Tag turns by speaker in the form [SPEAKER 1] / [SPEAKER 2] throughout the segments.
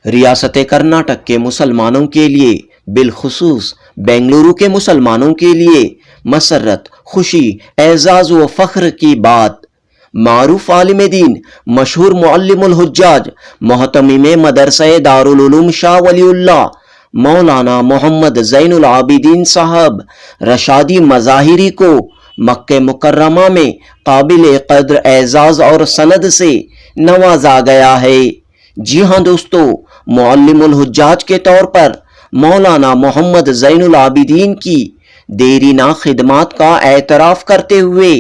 [SPEAKER 1] ریاست کرناٹک کے مسلمانوں کے لیے بالخصوص بنگلورو کے مسلمانوں کے لیے مسرت، خوشی، اعزاز و فخر کی بات۔ معروف عالم دین، مشہور معلم الحجاج، محتمم مدرسہ دارالعلوم شاہ ولی اللہ مولانا محمد زین العابدین صاحب رشادی مظاہری کو مکہ مکرمہ میں قابل قدر اعزاز اور سند سے نوازا گیا ہے۔ جی ہاں دوستو، معلم الحجاج کے طور پر مولانا محمد زین العابدین کی دیرینہ خدمات کا اعتراف کرتے ہوئے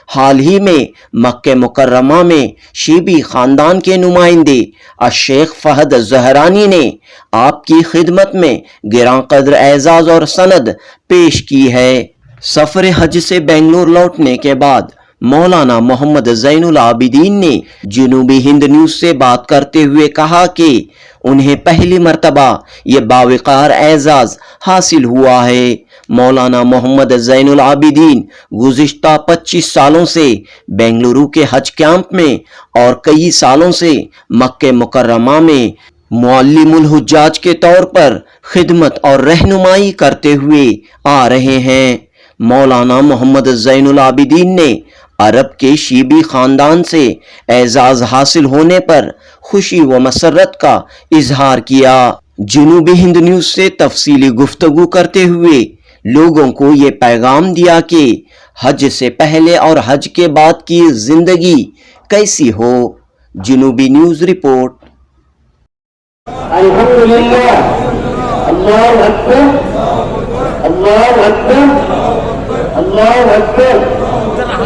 [SPEAKER 1] حال ہی میں مکہ مکرمہ میں شیبی خاندان کے نمائندے الشیخ فہد زہرانی نے آپ کی خدمت میں گراں قدر اعزاز اور سند پیش کی ہے۔ سفر حج سے بنگلور لوٹنے کے بعد مولانا محمد زین العابدین نے جنوبی ہند نیوز سے بات کرتے ہوئے کہا کہ انہیں پہلی مرتبہ یہ باوقار اعزاز حاصل ہوا ہے۔ مولانا محمد زین العابدین گزشتہ 25 سالوں سے بنگلورو کے حج کیمپ میں اور کئی سالوں سے مکہ مکرمہ میں معلم الحجاج کے طور پر خدمت اور رہنمائی کرتے ہوئے آ رہے ہیں۔ مولانا محمد زین العابدین نے عرب کے شیبی خاندان سے اعزاز حاصل ہونے پر خوشی و مسرت کا اظہار کیا۔ جنوبی ہند نیوز سے تفصیلی گفتگو کرتے ہوئے لوگوں کو یہ پیغام دیا کہ حج سے پہلے اور حج کے بعد کی زندگی کیسی ہو۔ جنوبی نیوز رپورٹ۔
[SPEAKER 2] الحمدللہ، اللہ اکبر، اللہ اکبر، اللہ اکبر،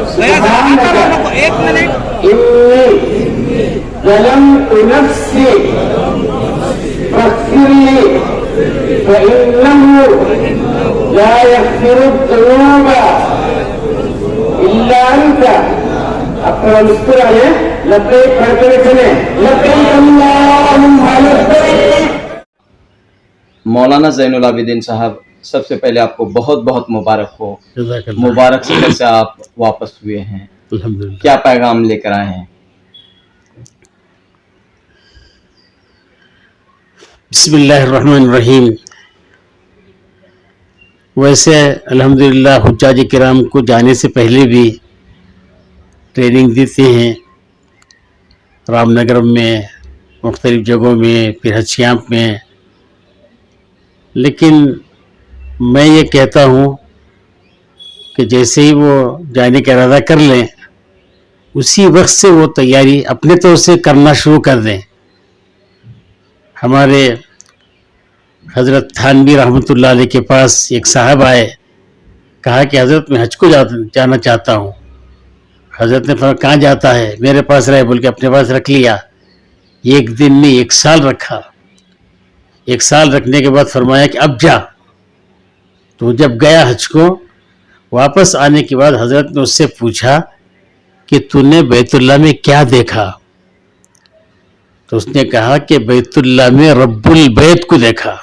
[SPEAKER 2] سبحانک انی ظلمت نفسی فاغفر لی فإنہ لا یغفر الذنوب الا انت۔ اب تھوڑا مسکرائے، لبیک پڑھ کر چلیں، لبیک اللہم لبیک۔
[SPEAKER 3] مولانا زین العابدین صاحب، سب سے پہلے آپ کو بہت بہت مبارک ہو۔ مبارک سفر سے آپ واپس ہوئے ہیں،
[SPEAKER 4] الحمدللہ۔
[SPEAKER 3] کیا پیغام لے کر آئے ہیں؟
[SPEAKER 4] بسم اللہ الرحمن الرحیم۔ ویسے الحمدللہ حجاج کرام کو جانے سے پہلے بھی ٹریننگ دیتے ہیں، رام نگر میں، مختلف جگہوں میں، پھر حج کیمپ میں۔ لیکن میں یہ کہتا ہوں کہ جیسے ہی وہ جانے کا ارادہ کر لیں، اسی وقت سے وہ تیاری اپنے طور سے کرنا شروع کر دیں۔ ہمارے حضرت تھانوی رحمۃ اللہ علیہ کے پاس ایک صاحب آئے، کہا کہ حضرت میں حج کو جانا چاہتا ہوں۔ حضرت نے فرمایا کہاں جاتا ہے؟ میرے پاس رہے، بول کے اپنے پاس رکھ لیا۔ ایک دن میں 1 سال رکھا۔ 1 سال رکھنے کے بعد فرمایا کہ اب جا۔ تو جب گیا حج کو، واپس آنے کے بعد حضرت نے اس سے پوچھا کہ تو نے بیت اللہ میں کیا دیکھا؟ تو اس نے کہا کہ بیت اللہ میں رب البیت کو دیکھا۔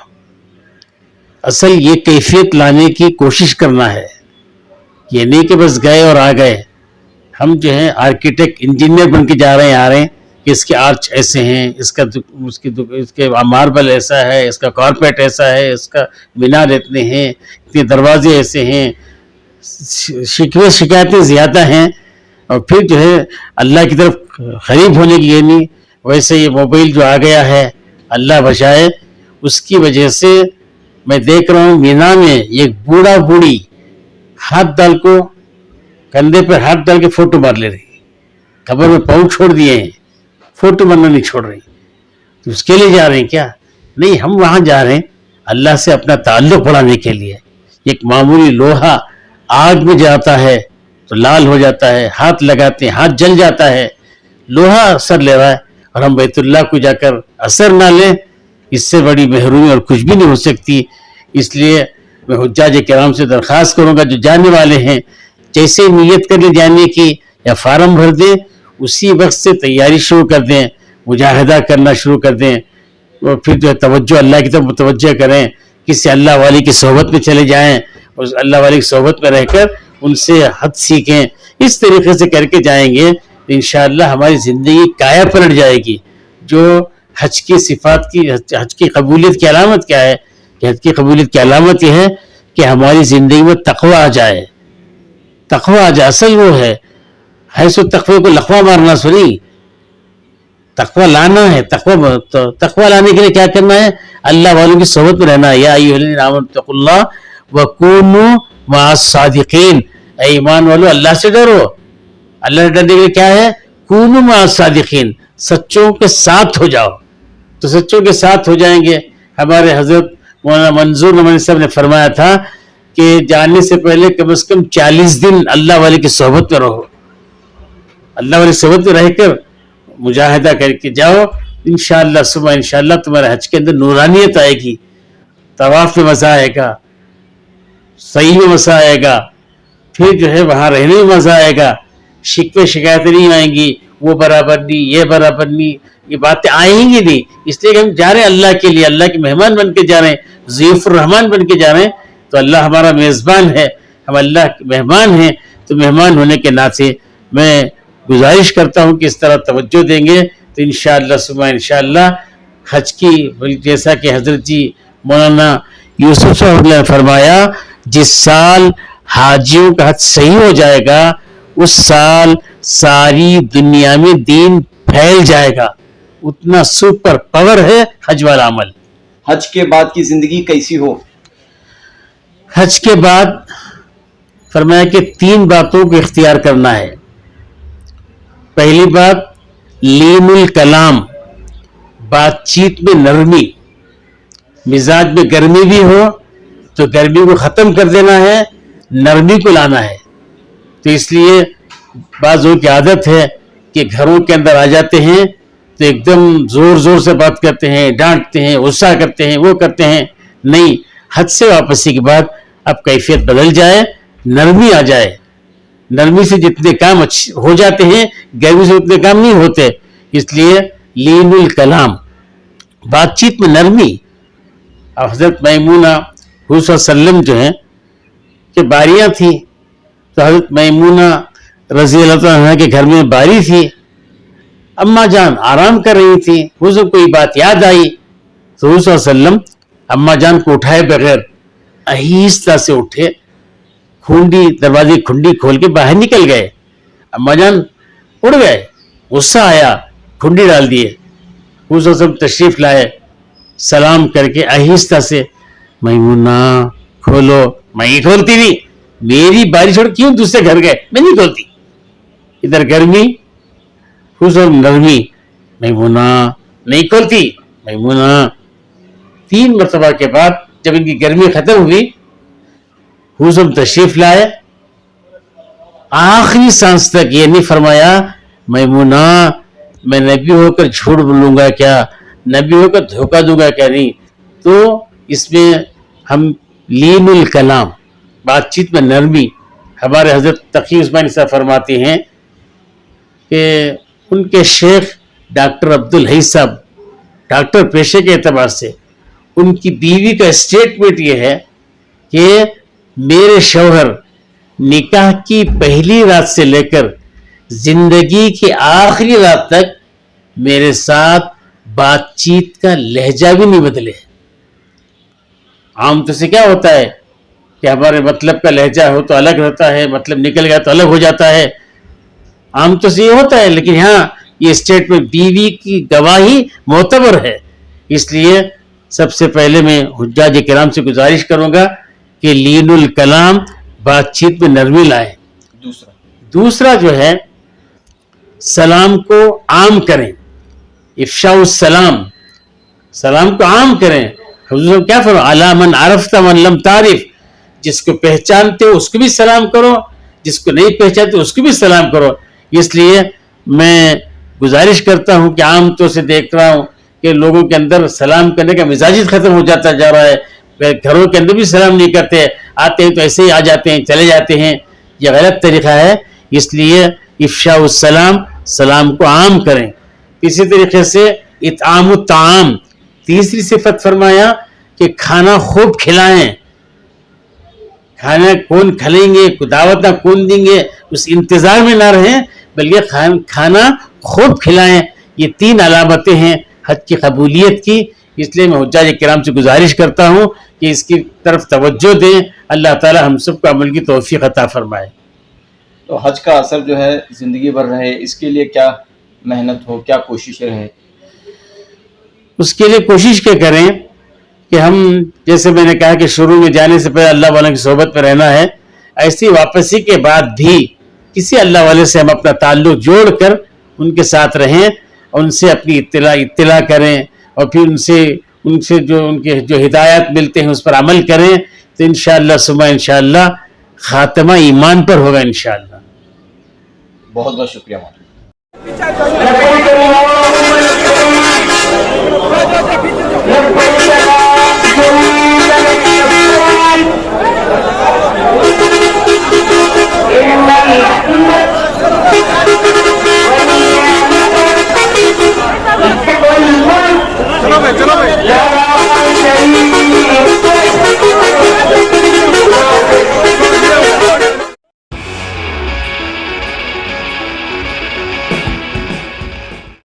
[SPEAKER 4] اصل یہ کیفیت لانے کی کوشش کرنا ہے، یہ نہیں کہ بس گئے اور آ گئے۔ ہم جو ہیں آرکیٹیکٹ، انجینئر بن کے جا رہے ہیں، آ رہے ہیں کہ اس کے آرچ ایسے ہیں، اس کے ماربل ایسا ہے، اس کا کارپیٹ ایسا ہے، اس کا مینار اتنے ہیں، اتنے دروازے ایسے ہیں۔ شکوے شکایتیں زیادہ ہیں، اور پھر جو ہے اللہ کی طرف قریب ہونے کی یہ نہیں۔ ویسے یہ موبائل جو آ گیا ہے، اللہ بچائے، اس کی وجہ سے میں دیکھ رہا ہوں مینا میں ایک بوڑھا بوڑھی ہاتھ ڈال کو کندھے پر ہاتھ ڈال کے فوٹو مار لے رہی، قبر میں پاؤں چھوڑ دیے ہیں، فوٹو مارنا نہیں چھوڑ رہی۔ تو اس کے لیے جا رہے ہیں کیا؟ نہیں، ہم وہاں جا رہے ہیں اللہ سے اپنا تعلق بڑھانے کے لیے۔ ایک معمولی لوہا آگ میں جاتا ہے تو لال ہو جاتا ہے، ہاتھ لگاتے ہیں ہاتھ جل جاتا ہے، لوہا اثر لے رہا ہے، اور ہم بیت اللہ کو جا کر اثر نہ لیں، اس سے بڑی محرومی اور کچھ بھی نہیں ہو سکتی۔ اس لیے میں حجاج کرام سے درخواست کروں گا جو جانے والے ہیں، جیسے نیت کر لیں جانے کی یا فارم بھر دیں، اسی وقت سے تیاری شروع کر دیں، مجاہدہ کرنا شروع کر دیں، اور پھر جو ہے توجہ اللہ کی طرف متوجہ کریں، کسی اللہ والی کی صحبت میں چلے جائیں، اور اللہ والی کی صحبت میں رہ کر ان سے حد سیکھیں۔ اس طریقے سے کر کے جائیں گے تو انشاءاللہ ہماری زندگی کایا پلٹ جائے گی۔ جو حج کی صفات کی، حج کی قبولیت کی علامت کیا ہے؟ کہ حج کی قبولیت کی علامت یہ ہے کہ ہماری زندگی میں تقوی آ جائے. تقوی آ جائے، اصل وہ ہے سو تقوی کو لقوہ مارنا سنی، تقوی لانا ہے. تقوی لانے کے لیے کیا کرنا ہے؟ اللہ والوں کی صحبت میں رہنا ہے. یا ایھا الذین آمنوا اتقوا اللہ وکونوا مع الصادقین، اے ایمان والو اللہ سے ڈرو. اللہ سے ڈرنے کے لیے کیا ہے؟ کونوا مع الصادقین، سچوں کے ساتھ ہو جاؤ. تو سچوں کے ساتھ ہو جائیں گے. ہمارے حضرت مولانا منظور نعمانی صاحب نے فرمایا تھا کہ جانے سے پہلے کم از کم 40 دن اللہ والے کی صحبت میں رہو. اللہ والی صحبت میں رہ کر مجاہدہ کر کے جاؤ. انشاءاللہ صبح انشاءاللہ تمہارے حج کے اندر نورانیت آئے گی. طواف میں مزہ آئے گا، صحیح میں مزہ آئے گا، پھر جو ہے وہاں رہنے میں مزہ آئے گا. شکوے شکایتیں نہیں آئیں گی، وہ برابر نہیں، یہ برابر نہیں، یہ باتیں آئیں گی نہیں. اس لیے کہ ہم جا رہے ہیں اللہ کے لیے، اللہ کے مہمان بن کے جا رہے ہیں، ضیوف الرحمان بن کے جا رہے ہیں. تو اللہ ہمارا میزبان ہے، ہم اللہ کے مہمان ہیں. تو مہمان ہونے کے ناطے میں گزارش کرتا ہوں کہ اس طرح توجہ دیں گے تو انشاءاللہ صبح انشاءاللہ حج کی، جیسا کہ حضرت جی مولانا یوسف صاحب نے فرمایا، جس سال حاجیوں کا حج صحیح ہو جائے گا اس سال ساری دنیا میں دین پھیل جائے گا. اتنا سپر پاور ہے حج والا عمل.
[SPEAKER 3] حج کے بعد کی زندگی کیسی ہو؟
[SPEAKER 4] حج کے بعد فرمایا کہ 3 باتوں کو اختیار کرنا ہے. پہلی بات لین الکلام، بات چیت میں نرمی. مزاج میں گرمی بھی ہو تو گرمی کو ختم کر دینا ہے، نرمی کو لانا ہے. تو اس لیے بعضوں کی عادت ہے کہ گھروں کے اندر آ جاتے ہیں تو ایک دم زور زور سے بات کرتے ہیں، ڈانٹتے ہیں، غصہ کرتے ہیں، وہ کرتے ہیں. نہیں، حد سے واپسی کے بعد اب کیفیت بدل جائے، نرمی آ جائے. نرمی سے جتنے کام اچھے ہو جاتے ہیں، گرمی سے اتنے کام نہیں ہوتے. اس لیے لین الکلام، بات چیت میں نرمی. اور حضرت میمونہ حضور صلی اللہ علیہ وسلم جو ہیں کہ باریاں تھیں، تو حضرت میمونہ رضی اللہ عنہ کے گھر میں باری تھی. اماں جان آرام کر رہی تھی، حضور کوئی بات یاد آئی تو حضور صلی اللہ علیہ وسلم اماں جان کو اٹھائے بغیر آہستہ سے اٹھے، دروازے کھنڈی کھول کے باہر نکل گئے. اماں جان اڑ گئے، غصہ آیا، کھنڈی ڈال دیے. حضور صلی اللہ علیہ وسلم تشریف لائے، سلام کر کے آہستہ سے، میمونہ کھولو. میں ہی کھولتی نہیں، میری باری چھوڑ کیوں دوسرے گھر گئے، میں نہیں کھولتی. ادھر گرمی، حضور نرمی، میمونہ نہیں کھولتی، میمونہ. 3 مرتبہ کے بعد جب ان کی گرمی ختم ہوئی، حضور تشریف لائے. آخری سانس تک یہ نہیں فرمایا میمونہ میں نبی ہو کر جھوٹ بولوں گا کیا، نبی ہو کر دھوکہ دوں گا کیا. نہیں. تو اس میں ہم لین الکلام، بات چیت میں نرمی. ہمارے حضرت تقی عثمانی صاحب فرماتے ہیں کہ ان کے شیخ ڈاکٹر عبدالحی صاحب ڈاکٹر پیشے کے اعتبار سے، ان کی بیوی کا اسٹیٹمنٹ یہ ہے کہ میرے شوہر نکاح کی پہلی رات سے لے کر زندگی کی آخری رات تک میرے ساتھ بات چیت کا لہجہ بھی نہیں بدلے. عام طور سے کیا ہوتا ہے کہ ہمارے مطلب کا لہجہ ہو تو الگ رہتا ہے، مطلب نکل گیا تو الگ ہو جاتا ہے. عام طور سے یہ ہوتا ہے، لیکن یہاں یہ اسٹیٹمنٹ بیوی کی گواہی معتبر ہے. اس لیے سب سے پہلے میں حجاج کرام سے گزارش کروں گا کہ لین الکلام، بات چیت میں نرمی لائیں. دوسرا جو ہے سلام کو عام کریں، افشاء السلام، سلام کو عام کریں. حضور کیا فرمایا، علی من عرفت من لم تعرف، جس کو پہچانتے ہو اس کو بھی سلام کرو، جس کو نہیں پہچانتے اس کو بھی سلام کرو. اس لیے میں گزارش کرتا ہوں کہ عام طور سے دیکھ رہا ہوں کہ لوگوں کے اندر سلام کرنے کا مزاج ختم ہو جاتا جا رہا ہے. گھروں کے اندر بھی سلام نہیں کرتے، آتے ہیں تو ایسے ہی آ جاتے ہیں، چلے جاتے ہیں. یہ غلط طریقہ ہے. اس لیے افشاء السلام، سلام کو عام کریں. اسی طریقے سے اطعام الطعام، تیسری صفت فرمایا کہ کھانا خوب کھلائیں. کھانا کون کھلیں گے، دعوت نہ کون دیں گے، اس انتظار میں نہ رہیں، بلکہ کھانا خوب کھلائیں. یہ 3 علامتیں ہیں حج کی قبولیت کی. اس لیے میں حجاج کرام سے گزارش کرتا ہوں کہ اس کی طرف توجہ دیں. اللہ تعالی ہم سب کو عمل کی توفیق عطا فرمائے.
[SPEAKER 3] تو حج کا اثر جو ہے زندگی بھر رہے، اس کے لیے کیا محنت ہو، کیا کوشش رہے؟
[SPEAKER 4] اس کے لیے کوشش کیا کریں کہ ہم، جیسے میں نے کہا کہ شروع میں جانے سے پہلے اللہ والوں کی صحبت میں رہنا ہے، ایسی واپسی کے بعد بھی کسی اللہ والے سے ہم اپنا تعلق جوڑ کر ان کے ساتھ رہیں، ان سے اپنی اطلاع کریں، اور پھر ان سے جو ان کے جو ہدایات ملتے ہیں اس پر عمل کریں، تو انشاءاللہ ثم انشاءاللہ خاتمہ ایمان پر ہوگا انشاءاللہ.
[SPEAKER 3] بہت بہت شکریہ مولانا.
[SPEAKER 2] لبيك اللهم لبيك لا شريك لك لبيك إن الحمد